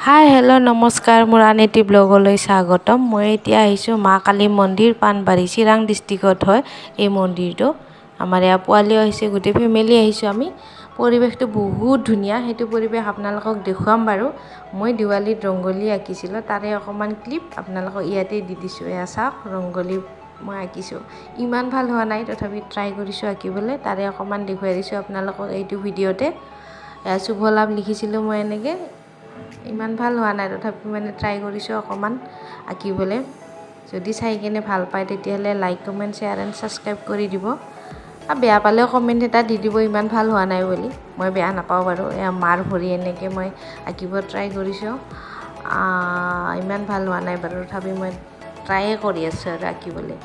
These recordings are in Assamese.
হাই হেল্ল' নমস্কাৰ, মোৰ আন এটি ব্লগলৈ স্বাগতম। মই এতিয়া আহিছোঁ মা কালী মন্দিৰ পানবাৰী চিৰাং ডিষ্ট্ৰিক্টত হয় এই মন্দিৰটো। আমাৰ ইয়াৰ পোৱালিও আহিছে, গোটেই ফেমিলি আহিছোঁ আমি। পৰিৱেশটো বহুত ধুনীয়া, সেইটো পৰিৱেশ আপোনালোকক দেখুৱাম বাৰু। মই দিৱালীত ৰংগলী আঁকিছিলোঁ, তাৰে অকণমান ক্লিপ আপোনালোকক ইয়াতে দি দিছোঁ। এয়া চাওক, ৰংগলী মই আঁকিছোঁ। ইমান ভাল হোৱা নাই, তথাপি ট্ৰাই কৰিছোঁ আঁকিবলৈ। তাৰে অকণমান দেখুৱাই দিছোঁ আপোনালোকক এইটো ভিডিঅ'তে। শুভ লাভ লিখিছিলোঁ মই এনেকৈ। ইমান ভাল হোৱা নাই, তথাপি মানে ট্ৰাই কৰিছোঁ অকণমান আঁকিবলৈ। যদি চাই কিনে ভাল পায় তেতিয়াহ'লে like comment share and subscribe কৰি দিব। আৰু বেয়া পালেও কমেণ্ট এটা দি দিব, ইমান ভাল হোৱা নাই বুলি। মই বেয়া নাপাওঁ বাৰু। এয়া মাৰ ভৰি এনেকৈ মই আঁকিব ট্ৰাই কৰিছোঁ। ইমান ভাল হোৱা নাই বাৰু, তথাপি মই ট্ৰায়ে কৰি আছোঁ আৰু আঁকিবলৈ।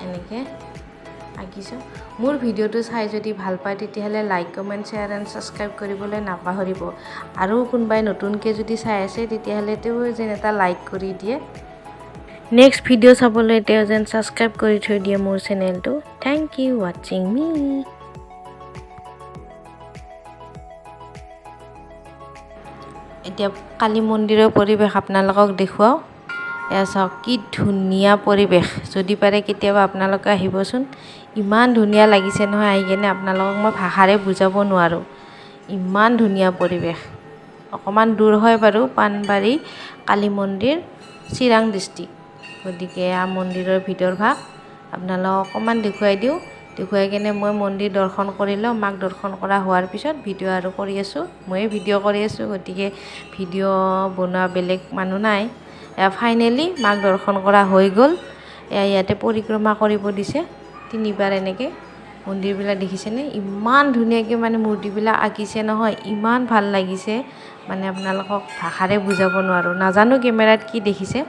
এনেকৈ আঁকিছোঁ। মোৰ ভিডিঅ'টো চাই যদি ভাল পায় তেতিয়াহ'লে like comment share and subscribe কৰিবলৈ নাপাহৰিব। আৰু কোনোবাই নতুনকৈ যদি চাই আছে তেতিয়াহ'লে তেওঁ যেন এটা লাইক কৰি দিয়ে। নেক্সট ভিডিঅ' চাবলৈ তেওঁ যেন ছাবস্ক্ৰাইব কৰি থৈ দিয়ে মোৰ চেনেলটো। থেংক ইউ ৱাচিং মি। এতিয়া কালী মন্দিৰৰ পৰিৱেশ আপোনালোকক দেখুৱাওঁ। এয়া চাওক, কি ধুনীয়া পৰিৱেশ। যদি পাৰে কেতিয়াবা আপোনালোকে আহিবচোন। ইমান ধুনীয়া লাগিছে নহয় আহি কিনে, আপোনালোকক মই ভাষাৰে বুজাব নোৱাৰোঁ। ইমান ধুনীয়া পৰিৱেশ। অকণমান দূৰ হয় বাৰু, পানবাৰী কালী মন্দিৰ চিৰাং ডিষ্ট্ৰিক্ট। গতিকে এয়া মন্দিৰৰ ভিতৰ ভাগ আপোনালোকক অকণমান দেখুৱাই দিওঁ। দেখুৱাই কিনে মই মন্দিৰ দৰ্শন কৰি লওঁ। মাক দৰ্শন কৰা হোৱাৰ পিছত ভিডিঅ' আৰু কৰি আছোঁ। ময়ে ভিডিঅ' কৰি আছোঁ, গতিকে ভিডিঅ' বনোৱা বেলেগ মানুহ নাই। এয়া ফাইনেলি মাক দৰ্শন কৰা হৈ গ'ল। এয়া ইয়াতে পৰিক্ৰমা কৰিব দিছে তিনিবাৰ এনেকৈ। মন্দিৰবিলাক দেখিছেনে? ইমান ধুনীয়াকৈ মানে মূৰ্তিবিলাক আঁকিছে নহয়, ইমান ভাল লাগিছে। মানে আপোনালোকক ভাষাৰে বুজাব নোৱাৰোঁ। নাজানো কেমেৰাত কি দেখিছে,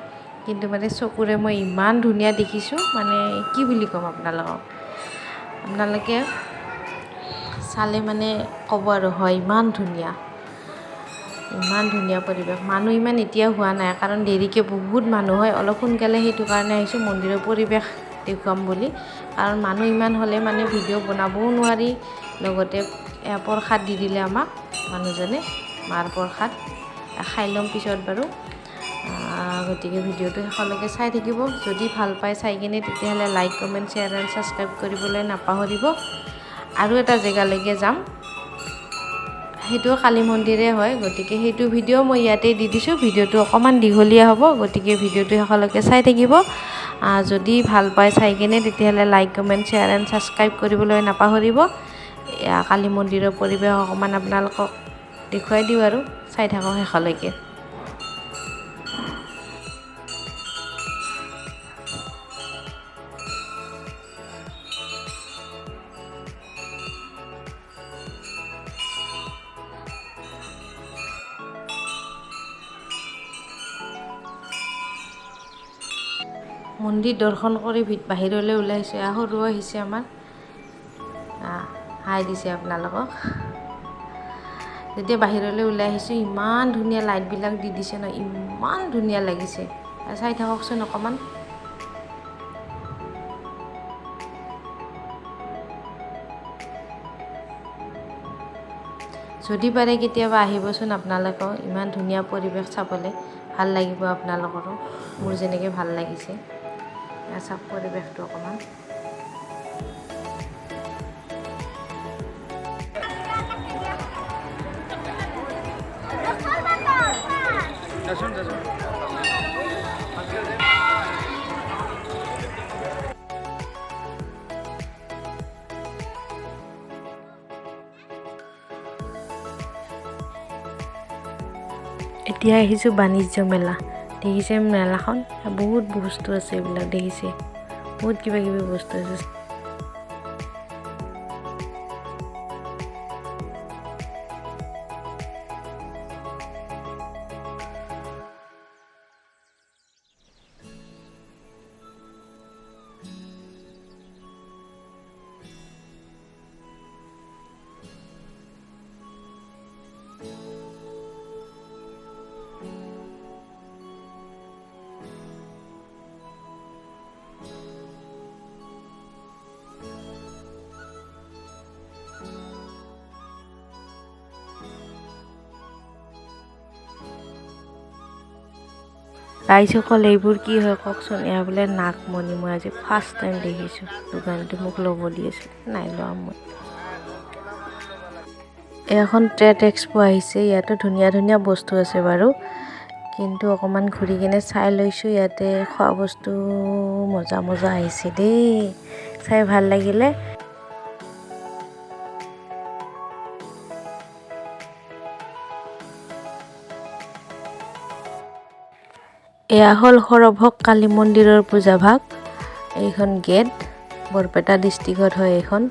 কিন্তু মানে চকুৰে মই ইমান ধুনীয়া দেখিছোঁ, মানে কি বুলি ক'ম আপোনালোকক। আপোনালোকে চালে মানে ক'ব আৰু হয়, ইমান ধুনীয়া। ইমান ধুনীয়া পৰিৱেশ। মানুহ ইমান এতিয়া হোৱা নাই, কাৰণ দেৰিকৈ বহুত মানুহ হয়। অলপ সোনকালে সেইটো কাৰণে আহিছোঁ মন্দিৰৰ পৰিৱেশ দেখুৱাম বুলি। কাৰণ মানুহ ইমান হ'লে মানে ভিডিঅ' বনাবও নোৱাৰি। লগতে প্ৰসাদ দি দিলে আমাক মানুহজনে, মাৰ প্ৰসাদ খাই ল'ম পিছত বাৰু। গতিকে ভিডিঅ'টো শেষলৈকে চাই থাকিব। যদি ভাল পায় চাই কিনে তেতিয়াহ'লে like comment share and subscribe কৰিবলৈ নাপাহৰিব। আৰু এটা জেগালৈকে যাম, সেইটো কালী মন্দিৰে হয়। গতিকে সেইটো ভিডিঅ' মই ইয়াতে দি দিছোঁ। ভিডিঅ'টো অকণমান দীঘলীয়া হ'ব, গতিকে ভিডিঅ'টো শেষলৈকে চাই থাকিব। যদি ভাল পায় চাই কিনে তেতিয়াহ'লে like comment share and subscribe কৰিবলৈ নাপাহৰিব। কালী মন্দিৰৰ পৰিৱেশ অকণমান আপোনালোকক দেখুৱাই দিওঁ আৰু চাই থাকক শেষলৈকে। মন্দিৰ দৰ্শন কৰি বাহিৰলৈ ওলাইছোঁ। সৰু আহিছে আমাৰ, হাই দিছে আপোনালোকক। যেতিয়া বাহিৰলৈ ওলাই আহিছোঁ, ইমান ধুনীয়া লাইটবিলাক দি দিছে ন, ইমান ধুনীয়া লাগিছে। চাই থাককচোন অকণমান। যদি পাৰে কেতিয়াবা আহিবচোন আপোনালোকেও। ইমান ধুনীয়া পৰিৱেশ চাবলৈ ভাল লাগিব আপোনালোকৰো, মোৰ যেনেকৈ ভাল লাগিছে। চাওক পৰিৱেশটো অকণমান। এতিয়া আহিছোঁ বাণিজ্য মেলা। দেখিছে মেলাখন? বহুত বস্তু আছে, এইবিলাক দেখিছে? বহুত কিবা কিবি বস্তু আছে। ৰাইজসকল এইবোৰ কি হয় কওকচোন। এয়া বোলে নাগমণি, মই আজি ফাৰ্ষ্ট টাইম দেখিছোঁ। দোকানটো মোক ল'ব দি আছে, নাই লোৱা মই। এখন ট্ৰেড এক্সপো আহিছে, ইয়াতো ধুনীয়া ধুনীয়া বস্তু আছে বাৰু, কিন্তু অকণমান ঘূৰি কিনে চাই লৈছোঁ। ইয়াতে খোৱা বস্তু মজা মজা আহিছে দেই, চাই ভাল লাগিলে। এয়া হ'ল সৰভোগ কালী মন্দিৰৰ পূজা ভাগ। এইখন গেট, বৰপেটা ডিষ্ট্ৰিক্টত হয় এইখন।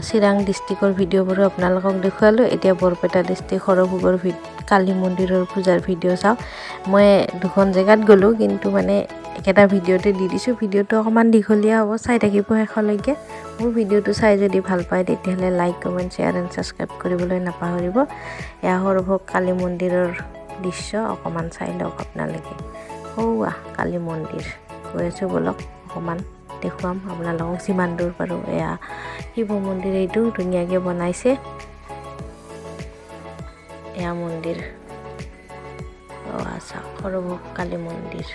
চিৰাং ডিষ্ট্ৰিক্টৰ ভিডিঅ'বোৰো আপোনালোকক দেখুৱালোঁ। এতিয়া বৰপেটা ডিষ্ট্ৰিক্ট সৰভোগৰ কালী মন্দিৰৰ পূজাৰ ভিডিঅ' চাওঁ। মই দুখন জেগাত গ'লোঁ, কিন্তু মানে একেটা ভিডিঅ'তে দি দিছোঁ। ভিডিঅ'টো অকণমান দীঘলীয়া হ'ব, চাই থাকিব শেষলৈকে। মোৰ ভিডিঅ'টো চাই যদি ভাল পায় তেতিয়াহ'লে like, comment, share and subscribe কৰিবলৈ নাপাহৰিব। এয়া সৰভোগ কালী মন্দিৰৰ দৃশ্য, অকণমান চাই লওক আপোনালোকে। সৌৱা কালী মন্দিৰ, গৈ আছোঁ ব'লক, অকণমান দেখুৱাম আপোনালোকক যিমান দূৰ পাৰোঁ। এয়া শিৱ মন্দিৰ, এইটো ধুনীয়াকৈ বনাইছে। এয়া মন্দিৰ, চাওক সৰভোগ কালী মন্দিৰ।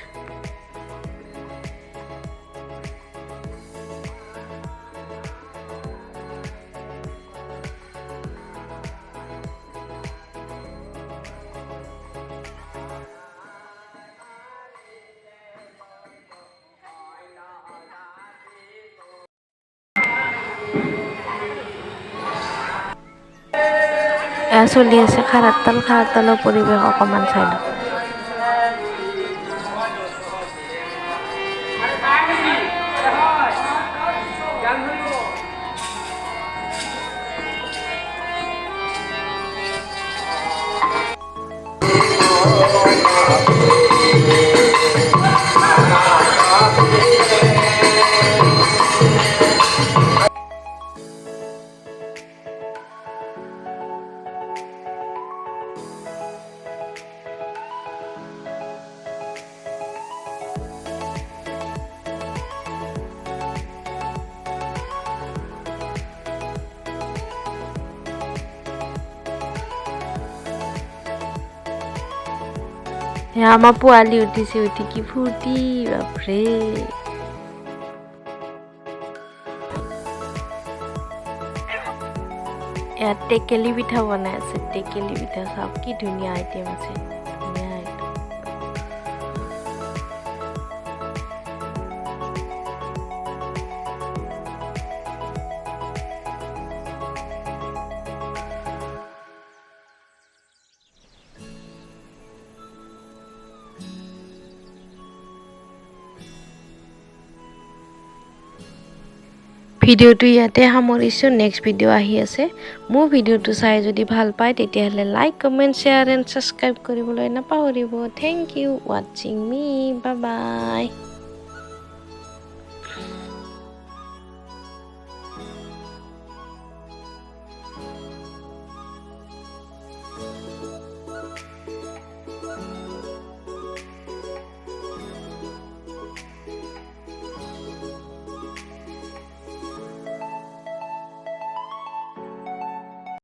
এয়া চলি আছে খাৰাত তালৰ পৰিৱেশ, অকণমান চাই লওক। আমাৰ পোৱালি উঠিছে, উঠি কি ফূৰ্তি বাপৰে। ইয়াত টেকেলি পিঠা বনাই আছে, টেকেলি পিঠা চাওক কি ধুনীয়া আইটেম আছে, ধুনীয়া আইটেম। ভিডিঅ'টো ইয়াতে সামৰিছোঁ, নেক্সট ভিডিঅ' আহি আছে। মোৰ ভিডিঅ'টো চাই যদি ভাল পায় তেতিয়াহ'লে like, comment, share and subscribe কৰিবলৈ নাপাহৰিব। থেংক ইউ ৱাচিং মি, বাই বাই।